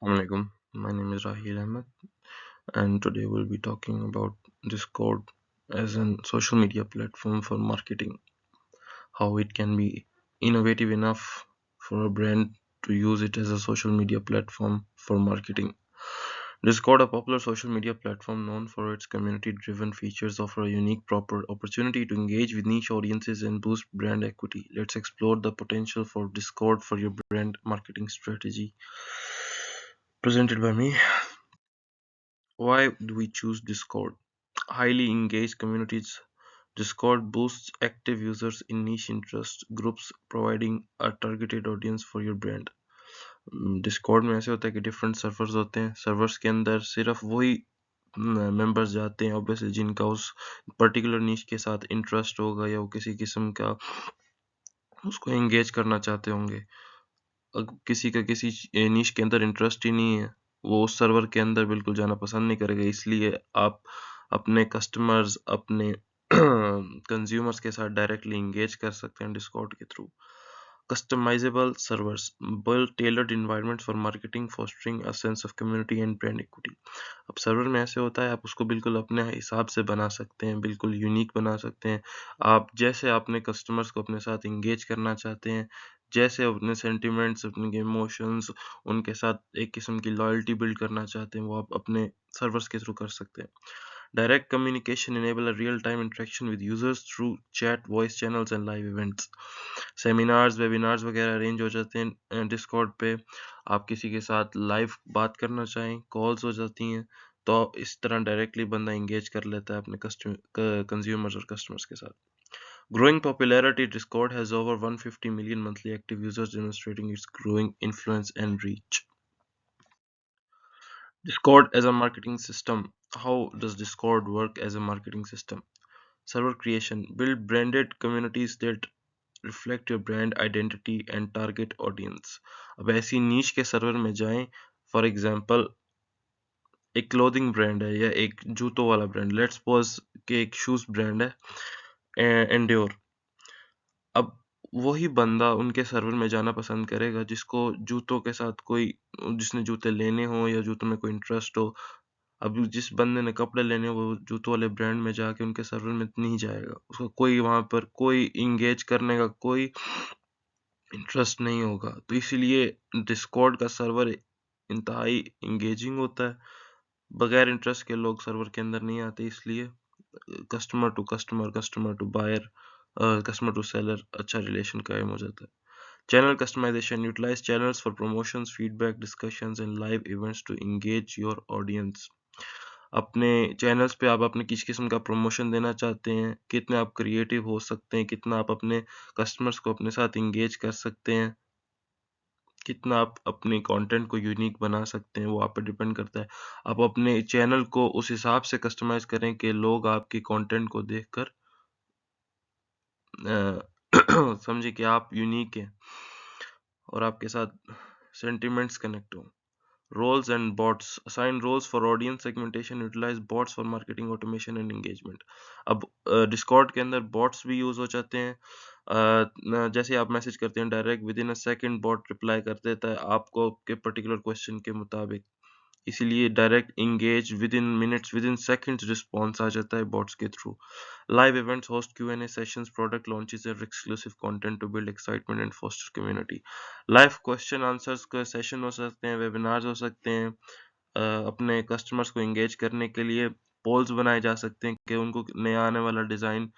Assalamualaikum. My name is Rahil Ahmed, and today we'll be talking about Discord as a social media platform for marketing. How it can be innovative enough for a brand to use it as a social media platform for marketing. Discord, a popular social media platform known for its community-driven features, offer a unique proper opportunity to engage with niche audiences and boost brand equity. Let's explore the potential for Discord for your brand marketing strategy. Presented by me. Why do we choose Discord? Highly engaged communities. Discord boosts active users in niche interest groups, providing a targeted audience for your brand. Discord में ऐसे होता है कि different servers होते हैं. Servers के अंदर सिर्फ वही मेंबर्स जाते हैं ऑब्वियसली जिनका उस पर्टिकुलर नीश के साथ इंटरेस्ट होगा या वो किसी किस्म का उसको एंगेज करना चाहते होंगे. अगर किसी का किसी नीश के अंदर इंटरेस्ट ही नहीं है, वो उस सर्वर के अंदर बिल्कुल जाना पसंद नहीं करेगा. इसलिए आप अपने कस्टमर्स, अपने कंज्यूमर्स के साथ डायरेक्टली इंगेज कर सकते हैं डिस्कॉर्ड के through. Customizable servers build tailored environments for marketing, fostering a sense of community and brand equity. अब सर्वर में ऐसे होता है, आप उसको बिल्कुल अपने हिसाब से बना सकते हैं, बिल्कुल यूनिक बना सकते हैं. आप जैसे अपने कस्टमर्स को अपने साथ इंगेज करना चाहते हैं, जैसे अपने सेंटिमेंट्स, अपने इमोशंस, उनके साथ एक किस्म की लॉयल्टी बिल्ड करना चाहते हैं, वो आप अपने सर्वर्स के थ्रू कर सकते हैं. Direct communication enable a real-time interaction with users through chat, voice channels and live events. Seminars, webinars वगैरह अरेंज हो जाते हैं डिस्कॉर्ड पे. आप किसी के साथ लाइव बात करना चाहें, कॉल्स हो जाती हैं, तो इस तरह डायरेक्टली बंदा इंगेज कर लेता है अपने कंज्यूमर्स और कस्टमर्स के साथ. Growing popularity, Discord has over 150 million monthly active users, demonstrating its growing influence and reach. Discord as a marketing system. How does Discord work as a marketing system? Server creation. Build branded communities that reflect your brand identity and target audience. अब ऐसी नीश के server में जाएं. For example एक clothing brand है या एक जूतों वाला ब्रांड. लेट्स सपोज कि एक शूज ब्रांड है एंड्योर. अब वही बंदा उनके सर्वर में जाना पसंद करेगा जिसको जूतों के साथ कोई, जिसने जूते लेने हो या जूतों में कोई इंटरेस्ट हो. अब जिस बंदे ने कपड़े लेने हो वो जूतों वाले ब्रांड में जाके उनके सर्वर में नहीं जाएगा. उसको कोई वहां पर कोई इंगेज करने का कोई इंटरेस्ट नहीं होगा. तो इसीलिए डिस्कॉर्ड का सर्वर इंतहाई इंगेजिंग होता है. बगैर इंटरेस्ट के लोग सर्वर के अंदर नहीं आते. इसलिए customer to customer, customer to buyer, customer to seller अच्छा रिलेशन कायम हो जाता है. Channel customization. Utilize channels for promotions, feedback, discussions and live events to engage your audience. अपने चैनल्स पे आप अपने किस किस्म का प्रमोशन देना चाहते हैं, कितने आप क्रिएटिव हो सकते हैं, कितना आप अपने कस्टमर्स को अपने साथ इंगेज कर सकते हैं, कितना आप अपने कंटेंट को यूनिक बना सकते हैं, वो आप पे डिपेंड करता है. आप अपने चैनल को उस हिसाब से कस्टमाइज करें कि लोग आपके कंटेंट को देखकर समझे कि आप यूनिक हैं और आपके साथ सेंटिमेंट्स कनेक्ट हो. Roles and bots. Assign roles for audience segmentation. Utilize bots for marketing automation and engagement. अब डिस्कॉर्ड के अंदर बॉट्स भी यूज हो जाते हैं. जैसे आप मैसेज करते हैं direct within a second bot reply कर देता है आपको के पर्टिकुलर क्वेश्चन के मुताबिक. इसीलिए direct engage within minutes, within seconds response आ जाता है बॉट्स के थ्रू. Live events, host Q&A sessions, product launches और exclusive content to build excitement and foster community. Live question answers का सेशन हो सकते हैं, वेबिनार्स हो सकते हैं. अपने कस्टमर्स को इंगेज करने के लिए पोल्स बनाए जा सकते हैं कि उनको नया आने वाला डिज़ाइन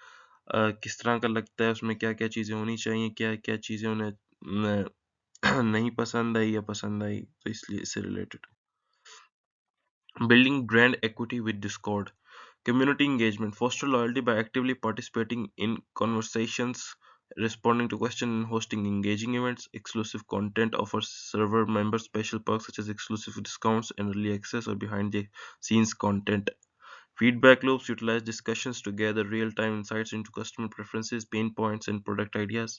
किस तरह का लगता है, उसमें क्या क्या चीज़ें होनी चाहिए, क्या क्या चीज़ें उन्हें नहीं पसंद आई या पसंद आई. तो इसलिए इससे related. Building brand equity with Discord. Community engagement. Foster loyalty by actively participating in conversations, responding to questions, and hosting engaging events. Exclusive content offers server members special perks such as exclusive discounts and early access or behind the scenes content. Feedback loops. Utilize discussions to gather real-time insights into customer preferences, pain points, and product ideas.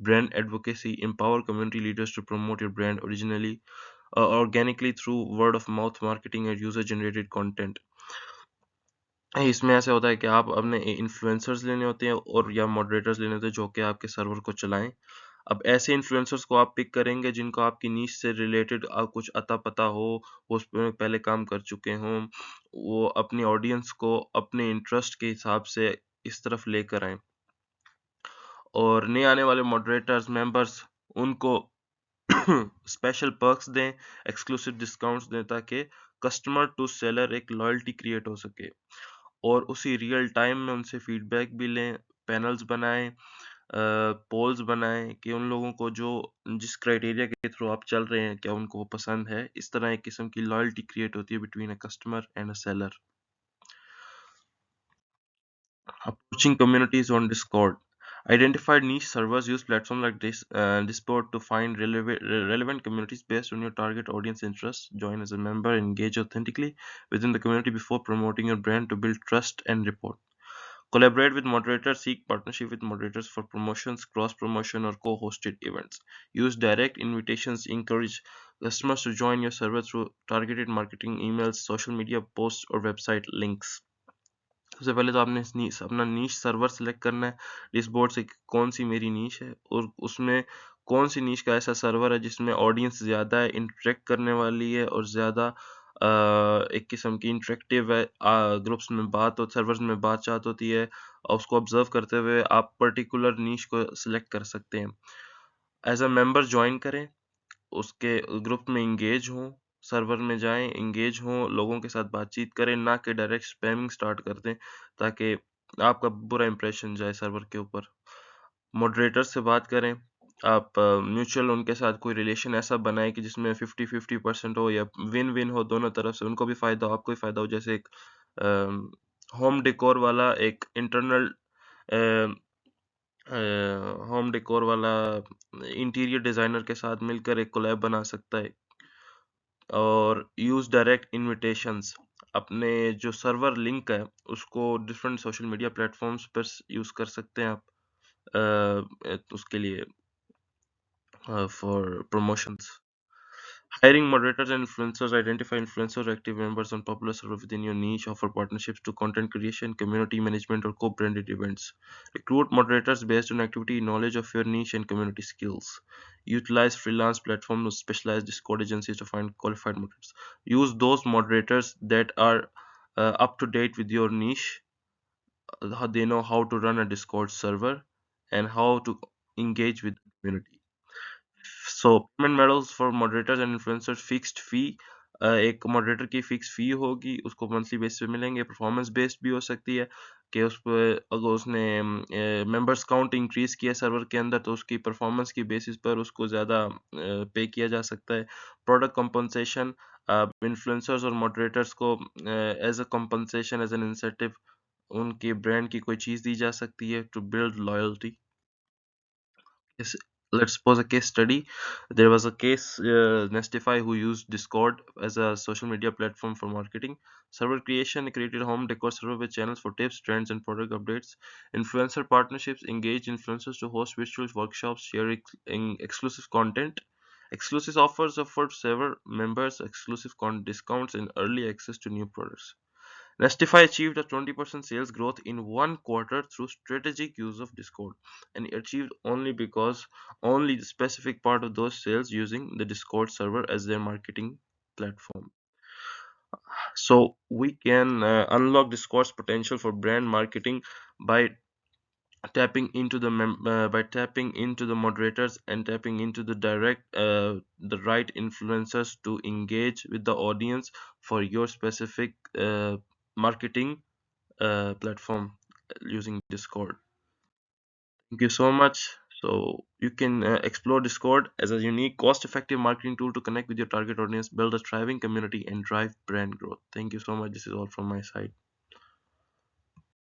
Brand advocacy. Empower community leaders to promote your brand organically through word of mouth marketing and user generated content. इसमें ऐसा होता है कि आप अपने influencers लेने होते हैं और या मॉडरेटर्स लेने होते हैं जो कि आपके सर्वर को चलाएं. अब ऐसे इन्फ्लुएंसर्स को आप पिक करेंगे जिनको आपकी नीश से रिलेटेड कुछ अता पता हो, वो उस पे पहले काम कर चुके हों, वो अपनी ऑडियंस को अपने इंटरेस्ट के हिसाब से इस तरफ लेकर आएँ। और नए आने वाले मॉडरेटर्स, मेंबर्स, उनको स्पेशल पर्क्स दें, एक्सक्लूसिव डिस्काउंट्स दें, ताकि कस्टमर टू सेलर एक लॉयल्टी क्रिएट हो सके। और उसी रियल टाइम में उनसे फीडबैक भी लें, पैनल्स बनाएं, पोल्स बनाएं कि उन लोगों को जो जिस क्राइटेरिया के थ्रू आप चल रहे हैं क्या उनको वो पसंद है। इस तरह एक किस्म की लॉयल्टी क्रिएट होती है between a customer and a seller. Approaching communities on Discord. Identify niche servers. Use platforms like Discord to find relevant communities based on your target audience interests. Join as a member. Engage authentically within the community before promoting your brand to build trust and rapport. Collaborate with moderators. Seek partnership with moderators for promotions, cross promotion, or co hosted events. Use direct invitations. Encourage customers to join your server through targeted marketing, emails, social media posts, or website links. सबसे पहले तो आपने अपना नीश server select करना है, इस board से कौन सी मेरी नीश है और उसमें कौन सी नीश का ऐसा सर्वर है जिसमें ऑडियंस ज़्यादा है, इंटरेक्ट करने वाली है और ज़्यादा एक किस्म की इंटरेक्टिव है, ग्रुप्स में बात और सर्वर्स में बातचीत होती है, और उसको ऑब्जर्व करते हुए आप पर्टिकुलर नीश को सिलेक्ट कर सकते हैं। एज अ मेंबर ज्वाइन करें, उसके ग्रुप में एंगेज हों, सर्वर में जाएं, एंगेज हों, लोगों के साथ बातचीत करें, ना कि डायरेक्ट स्पैमिंग स्टार्ट कर दें, ताकि आपका बुरा इंप्रेशन जाए सर्वर के ऊपर। मॉडरेटर से बात करें, आप म्यूचुअल उनके साथ कोई रिलेशन ऐसा बनाएं कि जिसमें 50-50% हो या विन विन हो दोनों तरफ से, उनको भी फ़ायदा हो आपको भी फ़ायदा हो। जैसे एक होम डेकोर वाला एक इंटरनल होम डेकोर वाला इंटीरियर डिज़ाइनर के साथ मिलकर एक कोलैब बना सकता है। और यूज़ डायरेक्ट इनविटेशंस, अपने जो सर्वर लिंक है उसको डिफरेंट सोशल मीडिया प्लेटफॉर्म्स पर यूज़ कर सकते हैं आप उसके लिए for promotions. Hiring moderators and influencers. Identify influencers or active members on popular server within your niche. Offer partnerships to content creation, community management, or co-branded events. Recruit moderators based on activity, knowledge of your niche, and community skills. Utilize freelance platforms or specialized Discord agencies to find qualified moderators. Use those moderators that are up to date with your niche. How they know how to run a Discord server and how to engage with the community. So payment models for moderators and influencers. Fixed fee, एक moderator की fix फी होगी, उसको monthly base पे मिलेंगे। Performance based भी हो सकती है कि उस पर अगर उसने मेंबर्स काउंट इंक्रीज किया सर्वर के अंदर तो उसकी परफॉर्मेंस की बेसिस पर उसको ज़्यादा पे किया जा सकता है। प्रोडक्ट कंपनसेशन, इन्फ्लुएंसर्स और मॉडरेटर्स को as a compensation, as an incentive उनके ब्रांड की कोई चीज़ दी जा सकती है to build loyalty. Yes, let's suppose a case study. There was a case, Nestify, who used Discord as a social media platform for marketing. Server creation created a home decor server with channels for tips, trends, and product updates. Influencer partnerships engaged influencers to host virtual workshops, share exclusive content. Exclusive offers offered server members exclusive discounts and early access to new products. Nestify achieved a 20% sales growth in one quarter through strategic use of Discord, and achieved only because only the specific part of those sales using the Discord server as their marketing platform. So we can unlock Discord's potential for brand marketing by tapping into the moderators and tapping into the right influencers to engage with the audience for your specific marketing platform using Discord. Thank you so much. So you can explore Discord as a unique, cost-effective marketing tool to connect with your target audience, build a thriving community, and drive brand growth. Thank you so much. This is all from my side.